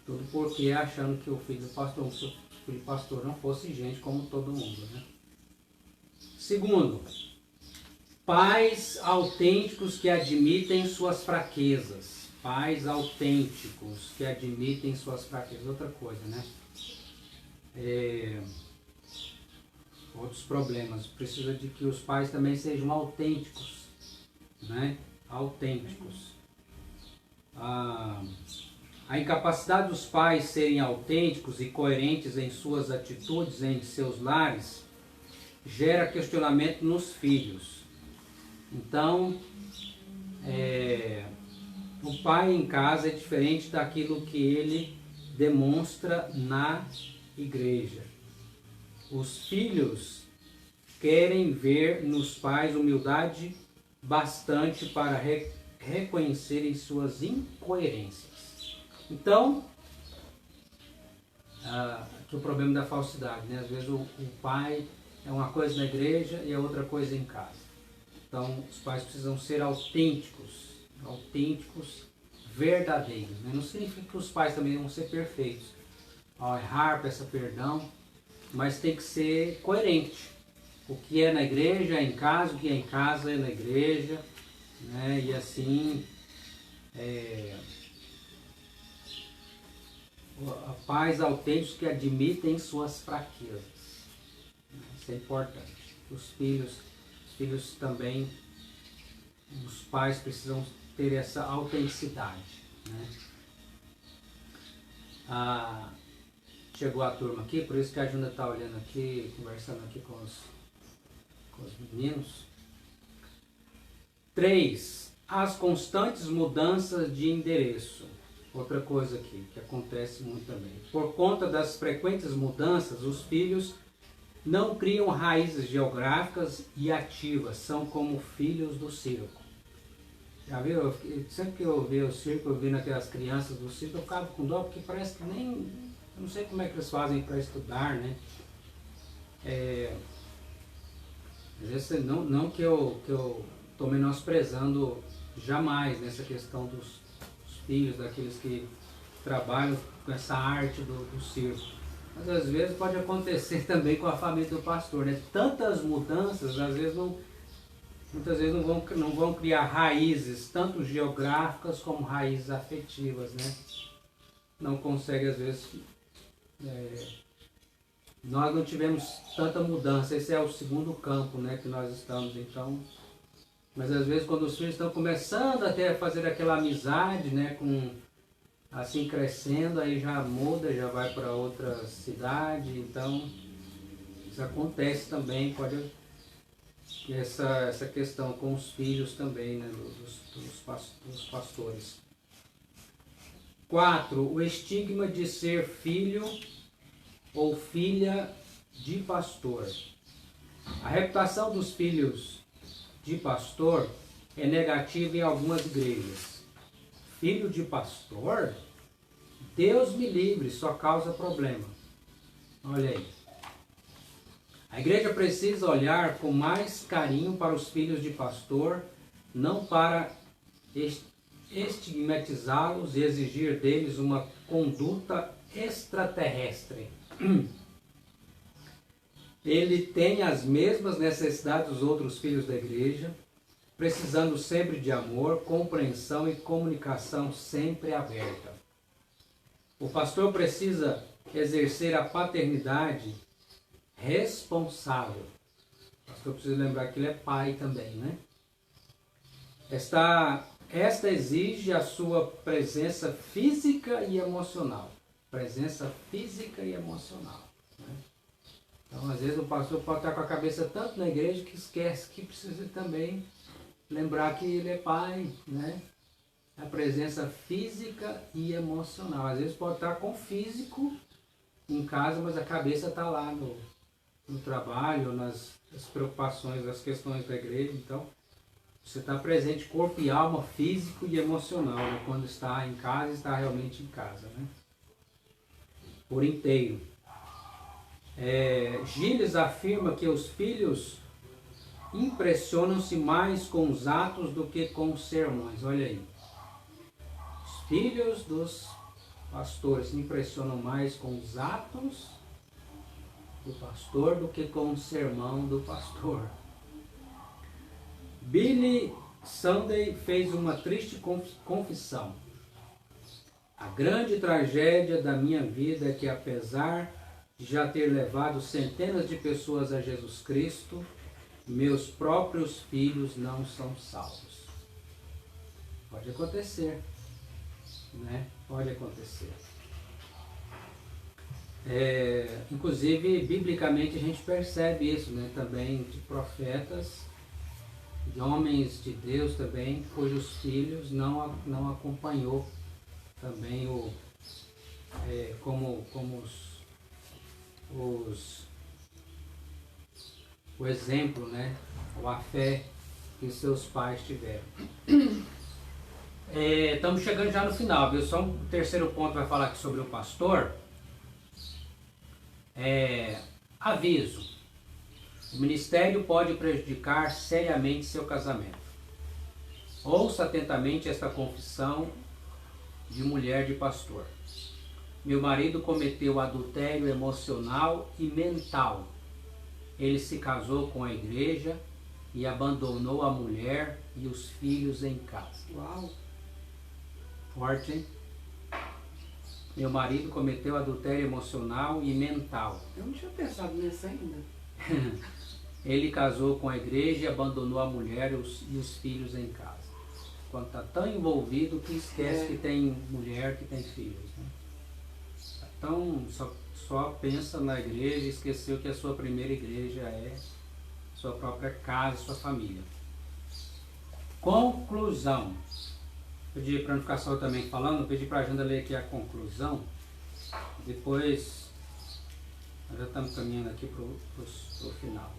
Tudo porque achando que o filho do pastor não fosse gente como todo mundo, né? Segundo, pais autênticos que admitem suas fraquezas. Pais autênticos que admitem suas fraquezas. Outra coisa, né? Outros problemas. Precisa de que os pais também sejam autênticos, né? Autênticos. A incapacidade dos pais serem autênticos e coerentes em suas atitudes em seus lares gera questionamento nos filhos. Então, o pai em casa é diferente daquilo que ele demonstra na igreja. Os filhos querem ver nos pais humildade bastante para reconhecerem suas incoerências. Então, aqui o problema da falsidade, né? Às vezes o pai é uma coisa na igreja e é outra coisa em casa. Então, os pais precisam ser autênticos, verdadeiros, né? Não significa que os pais também vão ser perfeitos. Ao errar, peça perdão, mas tem que ser coerente. O que é na igreja é em casa, o que é em casa é na igreja, né? E assim, pais autênticos que admitem suas fraquezas. Isso é importante. Os filhos também, os pais precisam ter essa autenticidade, né? Chegou a turma aqui, por isso que a Juna está olhando aqui, conversando aqui com os meninos. 3. As constantes mudanças de endereço. Outra coisa aqui, que acontece muito também. Por conta das frequentes mudanças, os filhos não criam raízes geográficas e ativas, são como filhos do circo. Já viu? Sempre que eu via o circo, eu vi aquelas crianças do circo, eu ficava com dó, porque parece que nem... Eu não sei como é que eles fazem para estudar, né? Às vezes, não que eu estou menosprezando jamais nessa questão dos filhos, daqueles que trabalham com essa arte do circo. Mas às vezes pode acontecer também com a família do pastor, né? Tantas mudanças, às vezes muitas vezes não vão criar raízes, tanto geográficas como raízes afetivas, né? Não consegue, às vezes... nós não tivemos tanta mudança, esse é o segundo campo, né, que nós estamos, então... Mas às vezes quando os filhos estão começando até a fazer aquela amizade, né, assim crescendo, aí já muda, já vai para outra cidade, então Isso acontece também, pode essa questão com os filhos também, né, dos pastores. 4. O estigma de ser filho ou filha de pastor. A reputação dos filhos de pastor é negativa em algumas igrejas. Filho de pastor? Deus me livre, só causa problema. Olha aí. A igreja precisa olhar com mais carinho para os filhos de pastor, não para estigmatizá-los e exigir deles uma conduta extraterrestre. Ele tem as mesmas necessidades dos outros filhos da igreja, precisando sempre de amor, compreensão e comunicação sempre aberta. O pastor precisa exercer a paternidade responsável. O pastor precisa lembrar que ele é pai também, né? Esta exige a sua presença física e emocional. Presença física e emocional. Né? Então, às vezes, o pastor pode estar com a cabeça tanto na igreja que esquece que precisa também lembrar que ele é pai, né? A presença física e emocional. Às vezes pode estar com o físico em casa, mas a cabeça está lá no trabalho, nas preocupações, nas questões da igreja. Então, você está presente corpo e alma, físico e emocional, né? Quando está em casa, está realmente em casa, né? Por inteiro. Gilles afirma que os filhos impressionam-se mais com os atos do que com os sermões. Olha aí. Os filhos dos pastores se impressionam mais com os atos do pastor do que com o sermão do pastor. Billy Sunday fez uma triste confissão. A grande tragédia da minha vida é que, apesar de já ter levado centenas de pessoas a Jesus Cristo, meus próprios filhos não são salvos. Pode acontecer, né? Pode acontecer. Inclusive, biblicamente, a gente percebe isso, né? Também de profetas, de homens de Deus também, cujos filhos não acompanhou também como o exemplo, né? Ou a fé que seus pais tiveram. Estamos chegando já no final, viu? Só um terceiro ponto vai falar aqui sobre o pastor. Aviso. O ministério pode prejudicar seriamente seu casamento. Ouça atentamente esta confissão de mulher de pastor. Meu marido cometeu adultério emocional e mental. Ele se casou com a igreja e abandonou a mulher e os filhos em casa. Uau! Forte, hein? Meu marido cometeu adultério emocional e mental. Eu não tinha pensado nisso ainda. Ele casou com a igreja e abandonou a mulher e os filhos em casa. Quando está tão envolvido que esquece que tem mulher, que tem filhos. Né? Então, só pensa na igreja e esqueceu que a sua primeira igreja é sua própria casa, sua família. Conclusão. Pedi para não ficar só também falando, pedi para a Janda ler aqui a conclusão. Depois, nós já estamos caminhando aqui para o final.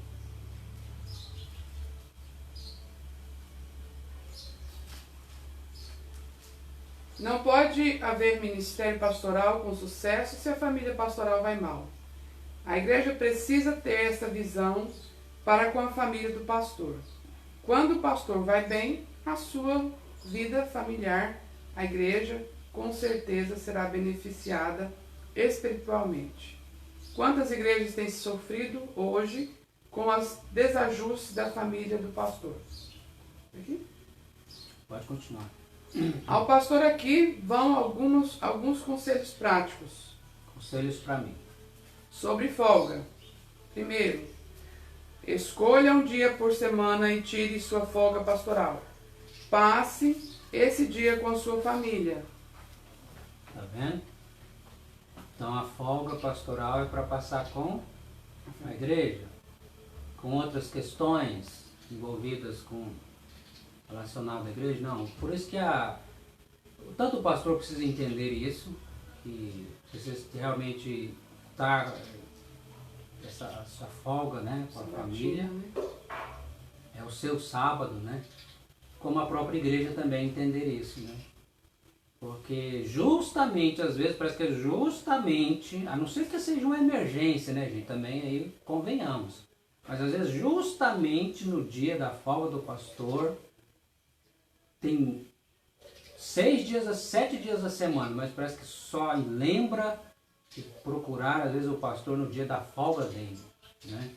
Não pode haver ministério pastoral com sucesso se a família pastoral vai mal. A igreja precisa ter essa visão para com a família do pastor. Quando o pastor vai bem, a sua vida familiar, a igreja, com certeza será beneficiada espiritualmente. Quantas igrejas têm sofrido hoje com os desajustes da família do pastor? Aqui? Pode continuar. Ao pastor aqui vão alguns conselhos práticos. Conselhos para mim. Sobre folga. Primeiro, escolha um dia por semana e tire sua folga pastoral. Passe esse dia com a sua família. Tá vendo? Então a folga pastoral é para passar com a igreja, com outras questões envolvidas com relacionado à igreja, não. Por isso que tanto o pastor precisa entender isso, que precisa realmente estar essa folga, né, com a família, é o seu sábado, né, como a própria igreja também entender isso, né. Porque justamente, às vezes, parece que é justamente, a não ser que seja uma emergência, né, gente, também aí convenhamos, mas às vezes justamente no dia da folga do pastor, tem 7 dias da semana, mas parece que só lembra de procurar, às vezes, o pastor no dia da folga dele, né?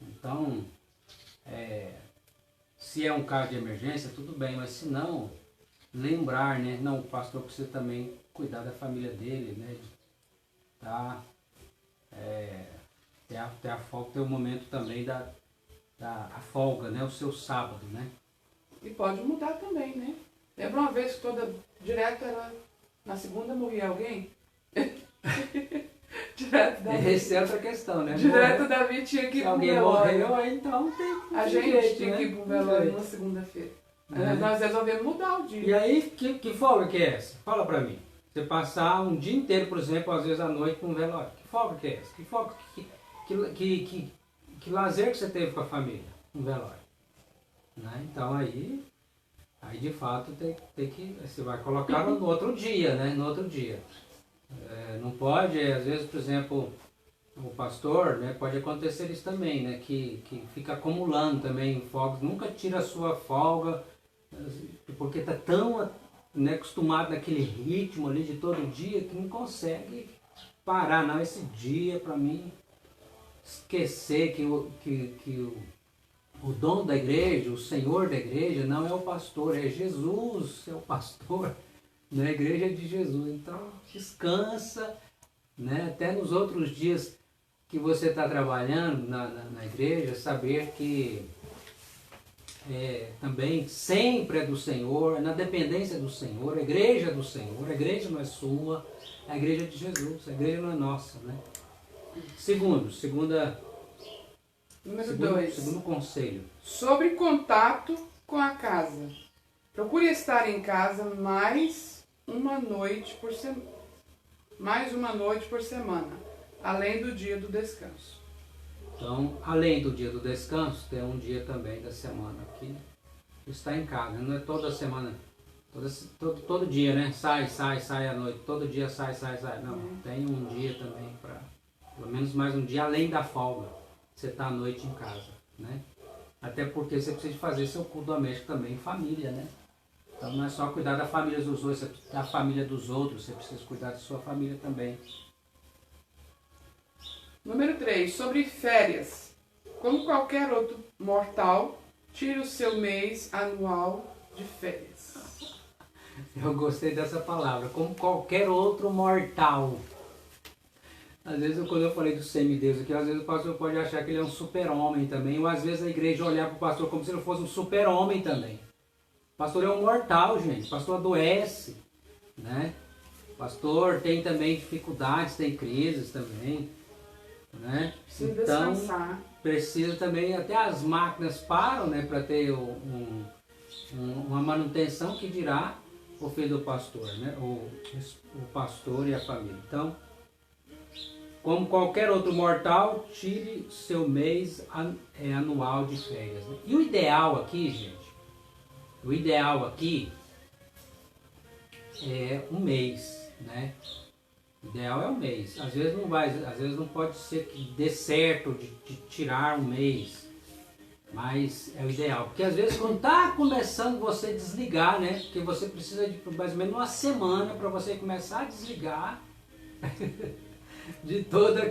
Então, se é um caso de emergência, tudo bem, mas se não, lembrar, né? Não, o pastor precisa também cuidar da família dele, né? Tá? Ter a folga, ter o momento também da folga, né? O seu sábado, né? E pode mudar também, né? Lembra uma vez que direto era, na segunda morria alguém? Direto Davi. Essa é outra questão, né? Direto Davi tinha que ir Se pro alguém velório. morreu, então tem A gente jeito, tinha né? que ir pro velório na segunda-feira. Nós resolvemos mudar o dia. E aí, que folga que é essa? Fala pra mim. Você passar um dia inteiro, por exemplo, às vezes à noite com um velório. Que folga que é essa? Que folga, que lazer que você teve com a família? Um velório. Né? Então aí de fato você vai colocar no outro dia, né? No outro dia. Não pode, às vezes, por exemplo, o pastor, né, pode acontecer isso também, né? Que fica acumulando também folgas, nunca tira a sua folga, porque está tão, né, acostumado naquele ritmo ali de todo dia que não consegue parar. Não, esse dia para mim esquecer que o dono da igreja, o senhor da igreja não é o pastor, é Jesus, é o pastor, né? A igreja é de Jesus. Então descansa, né? Até nos outros dias que você está trabalhando na igreja, saber que também sempre é do Senhor, na dependência do Senhor, a igreja é do Senhor, a igreja não é sua, a igreja é de Jesus, a igreja não é nossa, né? Número 2. Segundo conselho. Sobre contato com a casa. Procure estar em casa mais uma noite por semana, além do dia do descanso. Então, além do dia do descanso, tem um dia também da semana que está em casa. Não é toda semana, todo dia, né? Sai à noite. Todo dia sai. Não, tem um dia também para, pelo menos mais um dia, além da folga. Você está à noite em casa, né? Até porque você precisa fazer seu culto doméstico também em família, né? Então não é só cuidar da família dos outros, da família dos outros, você precisa cuidar da sua família também. Número 3. Sobre férias. Como qualquer outro mortal, tire o seu mês anual de férias. Eu gostei dessa palavra, como qualquer outro mortal. Às vezes, quando eu falei do semideus aqui, às vezes o pastor pode achar que ele é um super-homem também, ou às vezes a igreja olhar para o pastor como se ele fosse um super-homem também. O pastor é um mortal, gente. O pastor adoece, né? O pastor tem também dificuldades, tem crises também, né? Precisa então, descansar. Precisa também, até as máquinas param, né, para ter uma manutenção, que dirá o filho do pastor, né? O pastor e a família. Então, como qualquer outro mortal, tire seu mês anual de férias. Né? E o ideal aqui, gente, é um mês, né? O ideal é um mês. Às vezes não pode ser que dê certo de tirar um mês, mas é o ideal. Porque às vezes quando está começando você desligar, né? Porque você precisa de mais ou menos uma semana para você começar a desligar de toda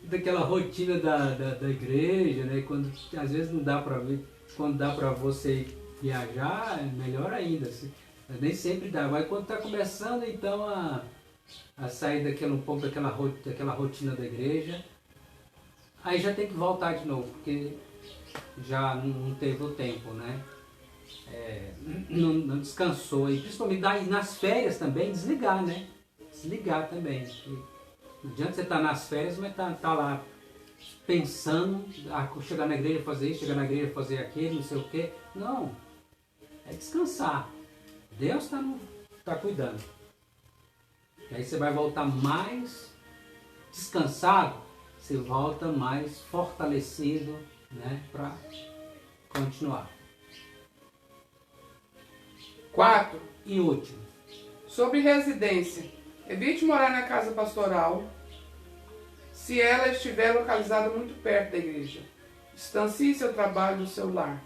daquela rotina da igreja, né? Quando às vezes não dá para ver, quando dá para você viajar, é melhor ainda. Nem sempre dá, mas quando está começando então a sair um pouco daquela rotina da igreja, aí já tem que voltar de novo, porque já não teve o tempo, né? Não descansou, e principalmente nas férias também, desligar, né? Desligar também. Não adianta você estar nas férias, mas tá lá pensando, chegar na igreja fazer isso, chegar na igreja fazer aquilo, não sei o quê. Não, é descansar. Deus está cuidando. E aí você vai voltar mais descansado, você volta mais fortalecido, né, para continuar. 4. E último. Sobre residência. Evite morar na casa pastoral se ela estiver localizada muito perto da igreja. Distancie seu trabalho do seu lar.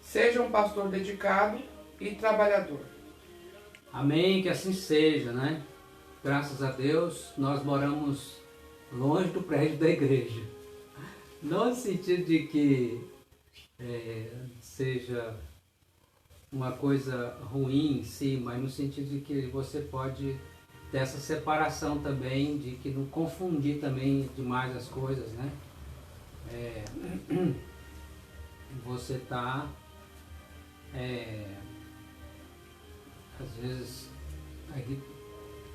Seja um pastor dedicado e trabalhador. Amém, que assim seja, né? Graças a Deus, nós moramos longe do prédio da igreja. Não no sentido de que seja uma coisa ruim em si, mas no sentido de que você pode ter essa separação também, de que não confundir também demais as coisas, né? Você tá às vezes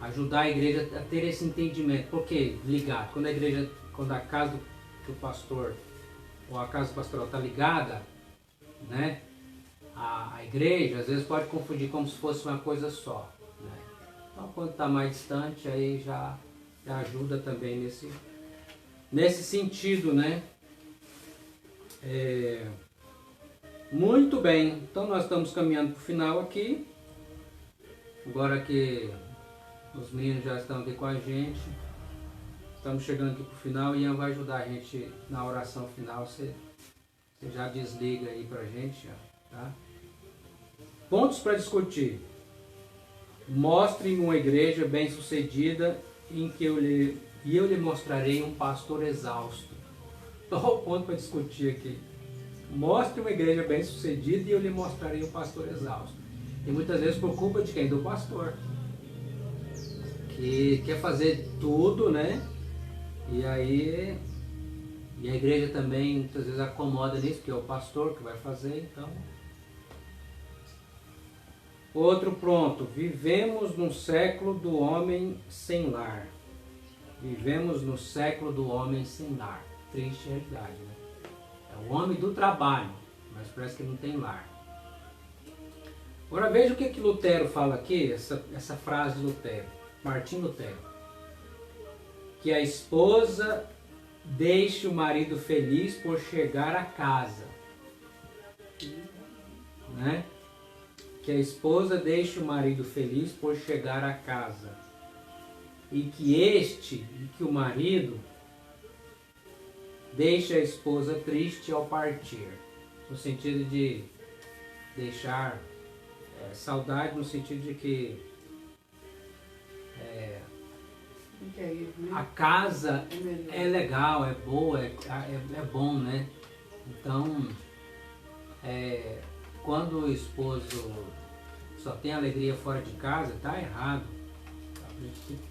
ajudar a igreja a ter esse entendimento. Por que ligado? Quando a casa do pastor ou a casa pastoral está ligada, né? A igreja às vezes pode confundir como se fosse uma coisa só, né? Então quando está mais distante aí já ajuda também nesse sentido, né? Muito bem, então nós estamos caminhando para o final aqui. Agora que os meninos já estão aqui com a gente, estamos chegando aqui para o final. Ian vai ajudar a gente na oração final. Você já desliga aí para a gente, tá? Pontos para discutir. Mostre-me uma igreja bem sucedida em que eu lhe mostrarei um pastor exausto. Então, o ponto para discutir aqui. Mostre uma igreja bem sucedida e eu lhe mostrarei um pastor exausto. E muitas vezes por culpa de quem? Do pastor. Que quer fazer tudo, né? E a igreja também muitas vezes acomoda nisso, porque é o pastor que vai fazer, então. Outro ponto. Vivemos no século do homem sem lar. Vivemos no século do homem sem lar. Triste realidade, né? É o homem do trabalho, mas parece que não tem lar. Agora veja o que Lutero fala aqui, essa frase de Lutero, Martim Lutero. Que a esposa deixe o marido feliz por chegar a casa. Né? Que a esposa deixe o marido feliz por chegar a casa. E que o marido deixe a esposa triste ao partir. No sentido de deixar saudade, no sentido de que a casa é legal, é boa, é bom, né? Então, quando o esposo só tem alegria fora de casa, tá errado. A gente tem que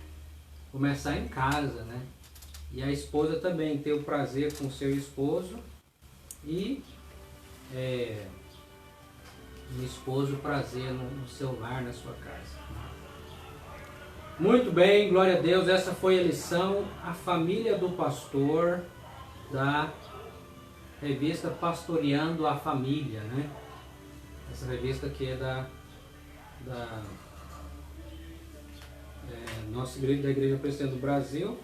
começar em casa, né? E a esposa também ter o prazer com o seu esposo e o esposo prazer no seu lar, na sua casa. Muito bem, glória a Deus. Essa foi a lição A Família do Pastor, da revista Pastoreando a Família, né? Essa revista que é da nossa igreja, da Igreja Presbiteriana do Brasil,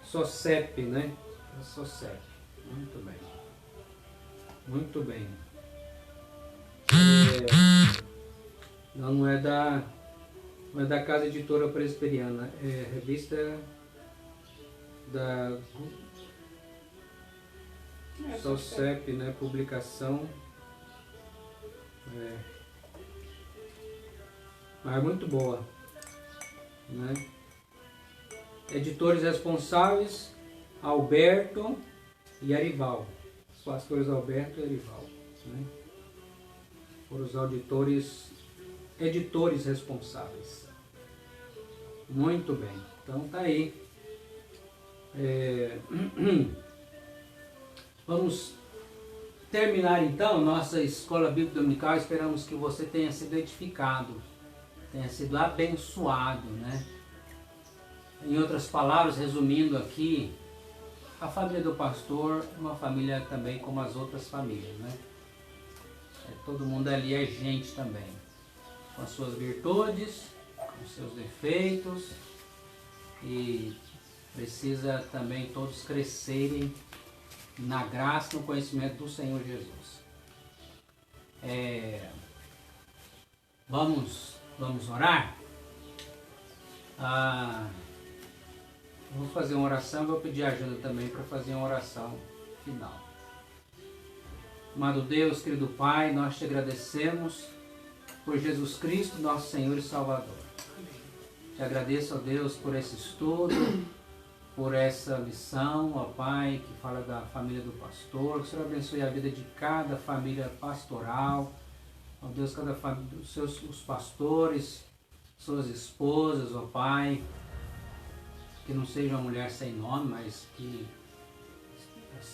SOCEP, né? SOCEP. Muito bem. Muito bem. Não é da Casa Editora Presbiteriana, é revista da SOCEP, né? Publicação. Mas muito boa, né? Editores responsáveis: Alberto e Arival. Os pastores Alberto e Arival, né? Foram os editores responsáveis. Muito bem, então tá aí. Vamos terminar então nossa escola bíblica dominical. Esperamos que você tenha sido edificado, tenha sido abençoado, né? Em outras palavras, resumindo aqui, a família do pastor é uma família também como as outras famílias, né? Todo mundo ali é gente também, com as suas virtudes, com os seus defeitos, e precisa também todos crescerem na graça e no conhecimento do Senhor Jesus. Vamos orar? Vou fazer uma oração, vou pedir ajuda também para fazer uma oração final. Amado Deus, querido Pai, nós te agradecemos por Jesus Cristo, nosso Senhor e Salvador. Te agradeço, ó Deus, por esse estudo, por essa lição, ó Pai, que fala da família do pastor. Que o Senhor abençoe a vida de cada família pastoral. Ó Deus, cada família, os pastores, suas esposas, ó Pai, que não seja uma mulher sem nome, mas que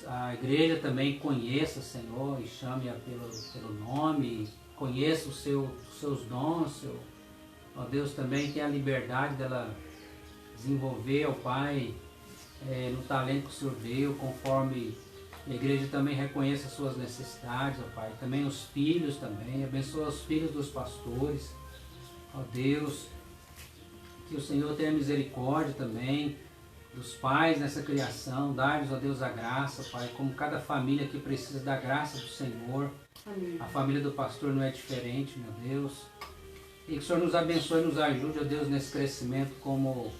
a igreja também conheça, Senhor, e chame-a pelo nome, conheça os seus dons, ó Deus, também tenha a liberdade dela desenvolver, ó Pai, no talento que o Senhor deu, conforme a igreja também reconheça as suas necessidades, ó Pai, também os filhos também, abençoa os filhos dos pastores, ó Deus, que o Senhor tenha misericórdia também dos pais nessa criação, dá-lhes, ó Deus, a graça, Pai, como cada família que precisa da graça do Senhor. Amém. A família do pastor não é diferente, meu Deus. E que o Senhor nos abençoe e nos ajude, ó Deus, nesse crescimento como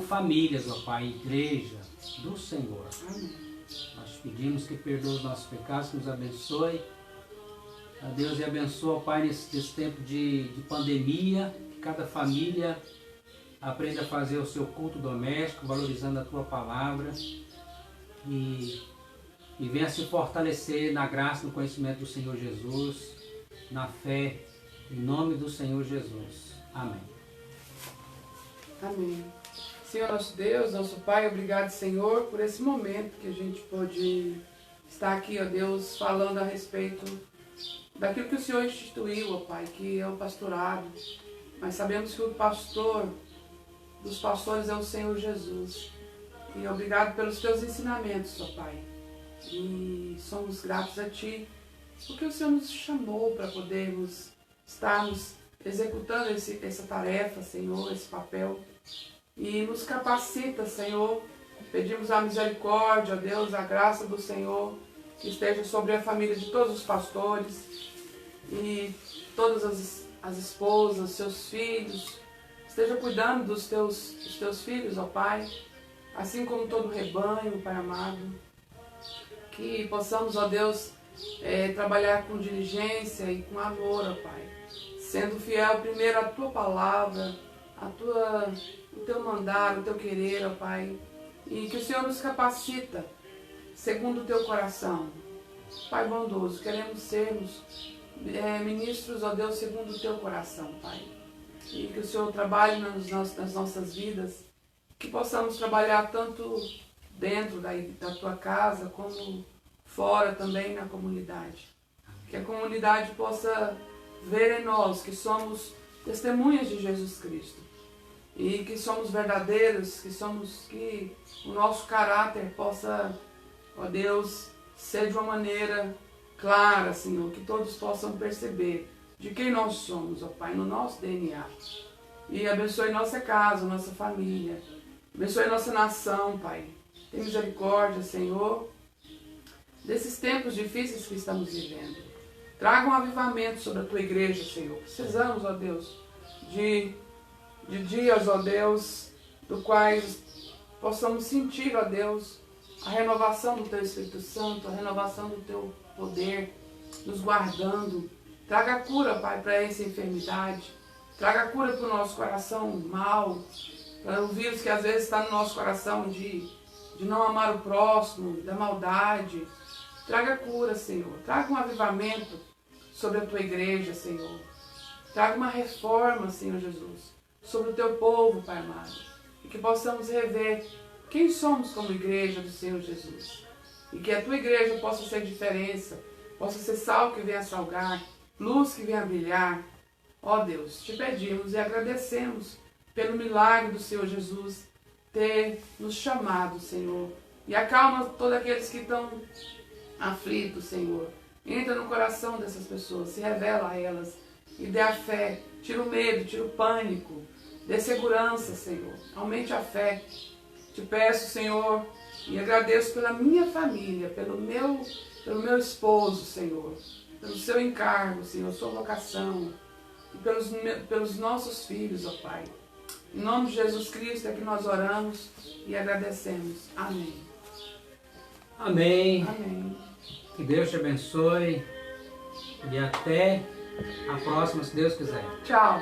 famílias, ó Pai, igreja do Senhor. Amém. Nós pedimos que perdoe os nossos pecados, que nos abençoe, ó Deus, e abençoa, ó Pai, nesse tempo de pandemia, que cada família aprenda a fazer o seu culto doméstico, valorizando a Tua palavra e venha se fortalecer na graça e no conhecimento do Senhor Jesus, na fé, em nome do Senhor Jesus. Amém. Amém. Senhor nosso Deus, nosso Pai, obrigado, Senhor, por esse momento que a gente pôde estar aqui, ó Deus, falando a respeito daquilo que o Senhor instituiu, ó Pai, que é o pastorado. Mas sabemos que o pastor dos pastores é o Senhor Jesus. E obrigado pelos teus ensinamentos, ó Pai. E somos gratos a Ti, porque o Senhor nos chamou para podermos estarmos executando essa tarefa, Senhor, esse papel. E nos capacita, Senhor. Pedimos a misericórdia, ó Deus, a graça do Senhor, que esteja sobre a família de todos os pastores e todas as esposas, seus filhos. Esteja cuidando dos teus filhos, ó Pai, assim como todo o rebanho, Pai amado. Que possamos, ó Deus, trabalhar com diligência e com amor, ó Pai. Sendo fiel primeiro à Tua palavra, o Teu mandar, o Teu querer, ó Pai. E que o Senhor nos capacita, segundo o Teu coração. Pai bondoso, queremos sermos ministros, ó Deus, segundo o Teu coração, Pai. E que o Senhor trabalhe nas nossas vidas, que possamos trabalhar tanto dentro da Tua casa, como fora também na comunidade. Que a comunidade possa ver em nós que somos testemunhas de Jesus Cristo. E que somos verdadeiros, que o nosso caráter possa, ó Deus, ser de uma maneira clara, Senhor, que todos possam perceber de quem nós somos, ó Pai, no nosso DNA. E abençoe nossa casa, nossa família. Abençoe nossa nação, Pai. Tem misericórdia, Senhor, desses tempos difíceis que estamos vivendo. Traga um avivamento sobre a Tua igreja, Senhor. Precisamos, ó Deus, de dias, ó Deus, do quais possamos sentir, ó Deus, a renovação do Teu Espírito Santo, a renovação do Teu poder, nos guardando. Traga cura, Pai, para essa enfermidade. Traga cura para o nosso coração mal, para o vírus que às vezes está no nosso coração de não amar o próximo, da maldade. Traga cura, Senhor. Traga um avivamento sobre a Tua igreja, Senhor. Traga uma reforma, Senhor Jesus, sobre o Teu povo, Pai amado. E que possamos rever quem somos como igreja do Senhor Jesus. E que a Tua igreja possa ser diferença, possa ser sal que venha salgar, luz que venha brilhar. Ó Deus, te pedimos e agradecemos pelo milagre do Senhor Jesus ter nos chamado, Senhor. E acalma todos aqueles que estão aflitos, Senhor. Entra no coração dessas pessoas, se revela a elas e dê a fé. Tira o medo, tira o pânico, dê segurança, Senhor. Aumente a fé. Te peço, Senhor, e agradeço pela minha família, pelo meu esposo, Senhor, pelo seu encargo, Senhor, sua vocação, e pelos nossos filhos, ó Pai. Em nome de Jesus Cristo é que nós oramos e agradecemos. Amém. Amém. Amém. Que Deus te abençoe e até a próxima, se Deus quiser. Tchau.